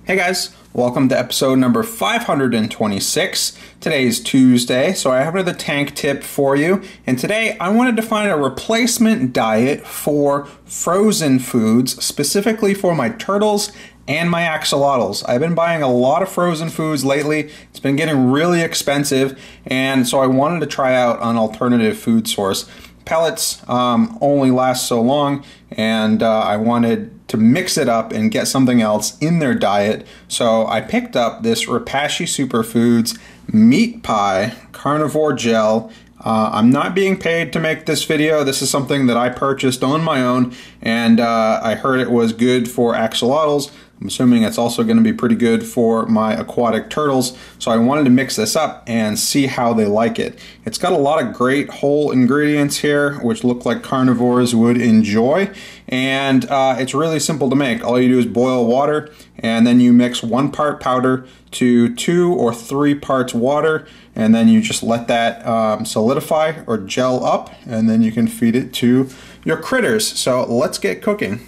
Hey guys, welcome to episode number 526. Today is Tuesday, so I have another tank tip for you. And today I wanted to find a replacement diet for frozen foods, specifically for my turtles and my axolotls. I've been buying a lot of frozen foods lately. It's been getting really expensive, and so I wanted to try out an alternative food source. Pellets only last so long, and I wanted to mix it up and get something else in their diet. So I picked up this Repashy Superfoods meat pie carnivore gel. I'm not being paid to make this video. This is something that I purchased on my own, and I heard it was good for axolotls. I'm assuming it's also going to be pretty good for my aquatic turtles, so I wanted to mix this up and see how they like it. It's got a lot of great whole ingredients here, which look like carnivores would enjoy, and it's really simple to make. All you do is boil water, and then you mix 1 part powder to 2 or 3 parts water, and then you just let that solidify or gel up, and then you can feed it to your critters. So let's get cooking.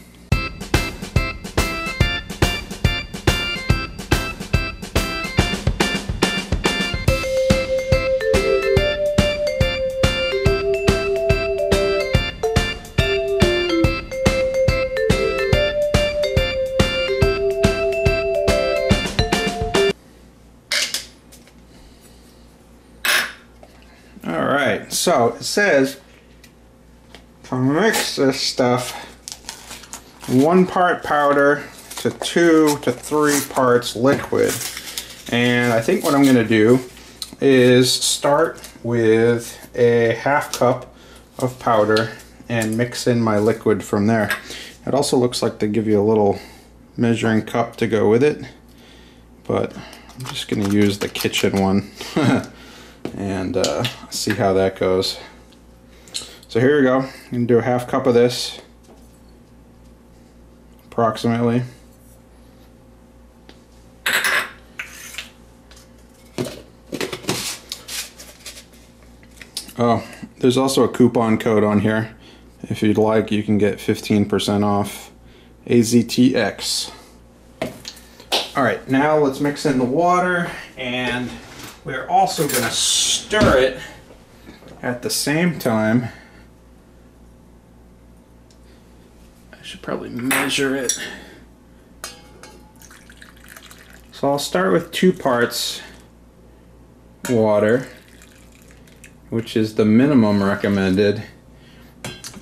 Alright, so it says to mix this stuff 1 part powder to 2 to 3 parts liquid. And I think what I'm going to do is start with a 1/2 cup of powder and mix in my liquid from there. It also looks like they give you a little measuring cup to go with it, but I'm just going to use the kitchen one. And see how that goes. So here we go. I'm going to do a 1/2 cup of this, approximately. Oh, there's also a coupon code on here. If you'd like, you can get 15% off AZTX. Alright, now let's mix in the water, and we're also going to stir it at the same time. I should probably measure it. So I'll start with 2 parts water, which is the minimum recommended.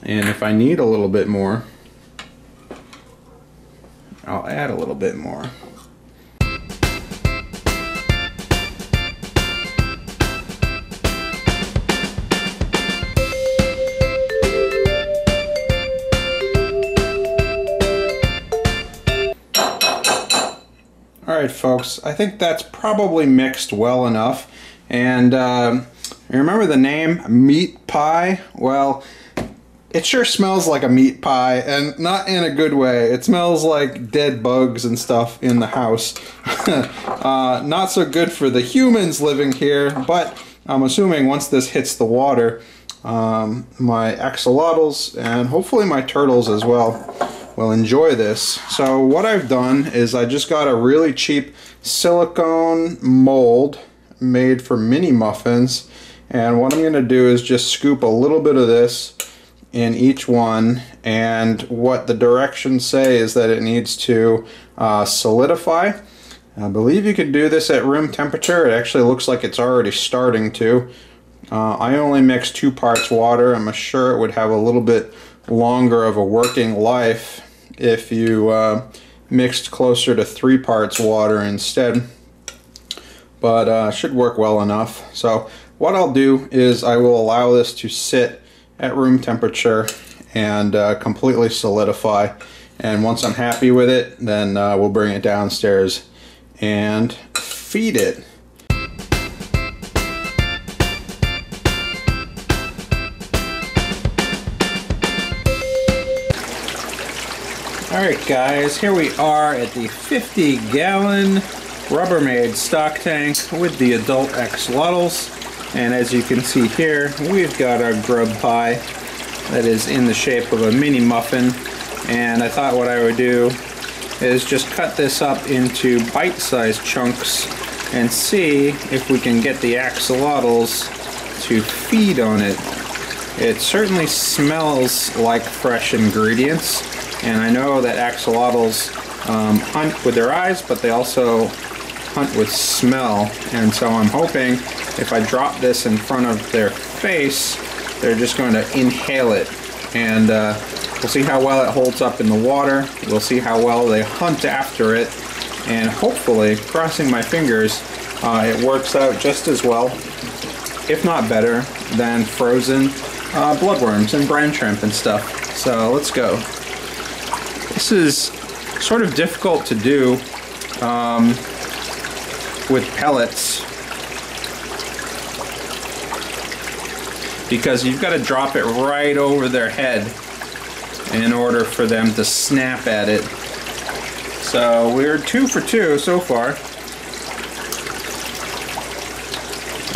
And if I need a little bit more, I'll add a little bit more. Alright folks, I think that's probably mixed well enough. And remember the name meat pie? Well, it sure smells like a meat pie, and not in a good way. It smells like dead bugs and stuff in the house. Not so good for the humans living here, but I'm assuming once this hits the water, my axolotls and hopefully my turtles as well will enjoy this. So what I've done is I just got a really cheap silicone mold made for mini muffins, and what I'm going to do is just scoop a little bit of this in each one, and what the directions say is that it needs to solidify. I believe you can do this at room temperature. It actually looks like it's already starting to. I only mixed 2 parts water. I'm sure it would have a little bit longer of a working life if you mixed closer to 3 parts water instead, but should work well enough. So what I'll do is I will allow this to sit at room temperature and completely solidify, and once I'm happy with it, then we'll bring it downstairs and feed it. Alright guys, here we are at the 50-gallon Rubbermaid stock tank with the adult axolotls, and as you can see here, we've got our grub pie that is in the shape of a mini muffin, and I thought what I would do is just cut this up into bite-sized chunks and see if we can get the axolotls to feed on it. It certainly smells like fresh ingredients, and I know that axolotls hunt with their eyes, but they also hunt with smell, and so I'm hoping if I drop this in front of their face, they're just going to inhale it, and we'll see how well it holds up in the water. We'll see how well they hunt after it, and hopefully, crossing my fingers, it works out just as well, if not better, than frozen bloodworms and brine shrimp and stuff. So let's go. This is sort of difficult to do with pellets because you've got to drop it right over their head in order for them to snap at it. So we're 2 for 2 so far.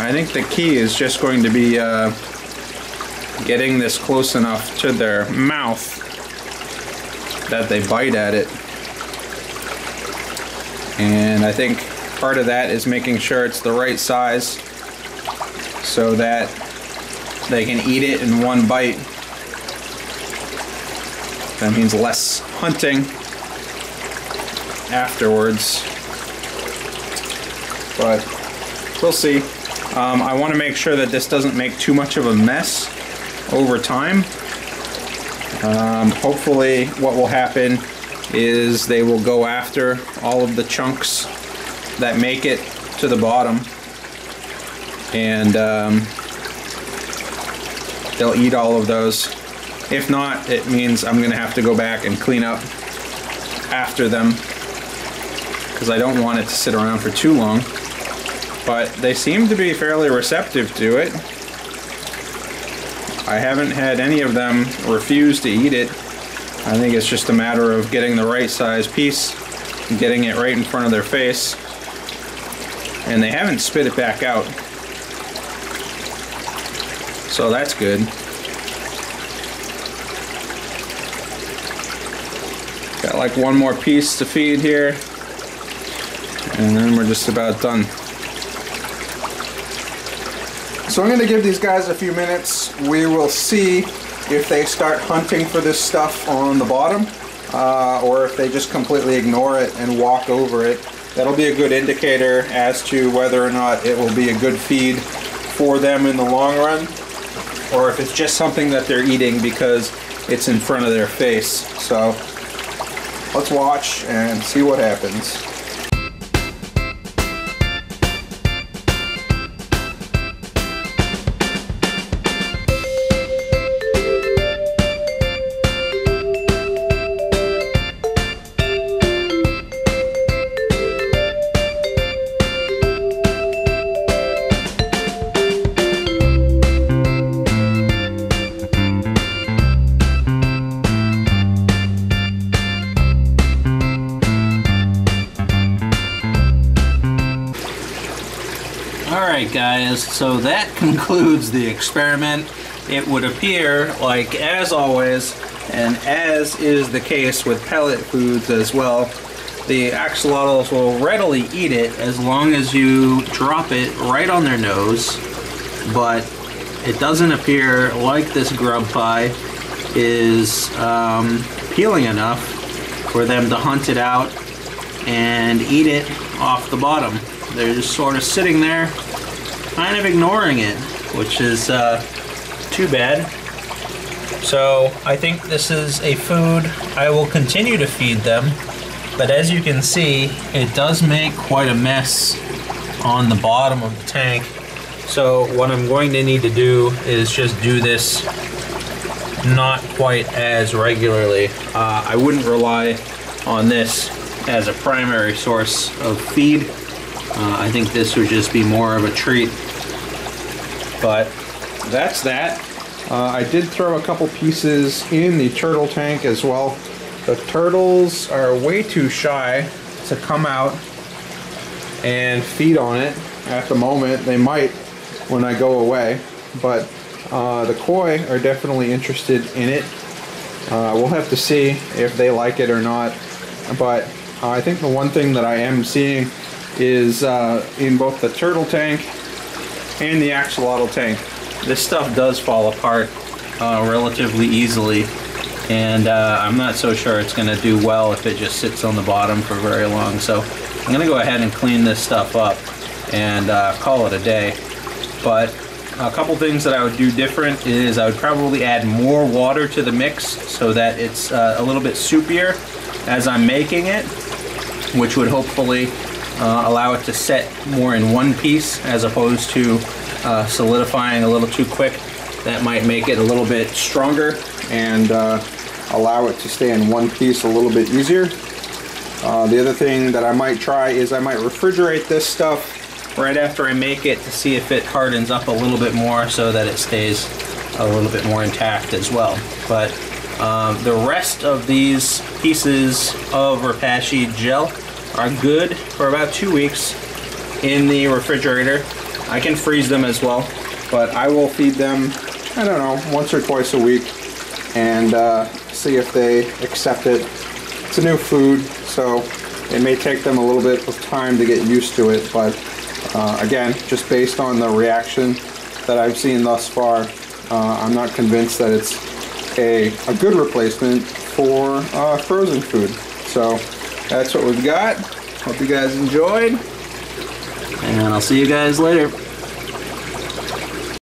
I think the key is just going to be getting this close enough to their mouth that they bite at it. And I think part of that is making sure it's the right size so that they can eat it in one bite. That means less hunting afterwards. But we'll see. I want to make sure that this doesn't make too much of a mess over time. Hopefully what will happen is they will go after all of the chunks that make it to the bottom, and they'll eat all of those. If not, it means I'm gonna have to go back and clean up after them because I don't want it to sit around for too long. But they seem to be fairly receptive to it. I haven't had any of them refuse to eat it. I think it's just a matter of getting the right size piece and getting it right in front of their face. And they haven't spit it back out. So that's good. Got like one more piece to feed here, and then we're just about done. So I'm going to give these guys a few minutes. We will see if they start hunting for this stuff on the bottom, or if they just completely ignore it and walk over it. That'll be a good indicator as to whether or not it will be a good feed for them in the long run, or if it's just something that they're eating because it's in front of their face. So let's watch and see what happens. Alright guys, so that concludes the experiment. It would appear like, as always, and as is the case with pellet foods as well, the axolotls will readily eat it as long as you drop it right on their nose, but it doesn't appear like this grub pie is peeling enough for them to hunt it out and eat it off the bottom. They're just sort of sitting there, kind of ignoring it, which is too bad. So I think this is a food I will continue to feed them, but as you can see, it does make quite a mess on the bottom of the tank. So what I'm going to need to do is just do this not quite as regularly. I wouldn't rely on this as a primary source of feed. I think this would just be more of a treat. But that's that. I did throw a couple pieces in the turtle tank as well. The turtles are way too shy to come out and feed on it at the moment. They might when I go away, but the koi are definitely interested in it. We'll have to see if they like it or not, but I think the one thing that I am seeing is in both the turtle tank and the axolotl tank, this stuff does fall apart relatively easily, and I'm not so sure it's going to do well if it just sits on the bottom for very long. So I'm going to go ahead and clean this stuff up and call it a day. But a couple things that I would do different is I would probably add more water to the mix so that it's a little bit soupier as I'm making it, which would hopefully allow it to set more in one piece as opposed to solidifying a little too quick. That might make it a little bit stronger and allow it to stay in one piece a little bit easier. The other thing that I might try is I might refrigerate this stuff right after I make it to see if it hardens up a little bit more so that it stays a little bit more intact as well. But the rest of these pieces of Repashy gel are good for about 2 weeks in the refrigerator. I can freeze them as well, but I will feed them, I don't know, once or twice a week and see if they accept it. It's a new food, so it may take them a little bit of time to get used to it, but again, just based on the reaction that I've seen thus far, I'm not convinced that it's a good replacement for frozen food. So that's what we've got. Hope you guys enjoyed, and I'll see you guys later.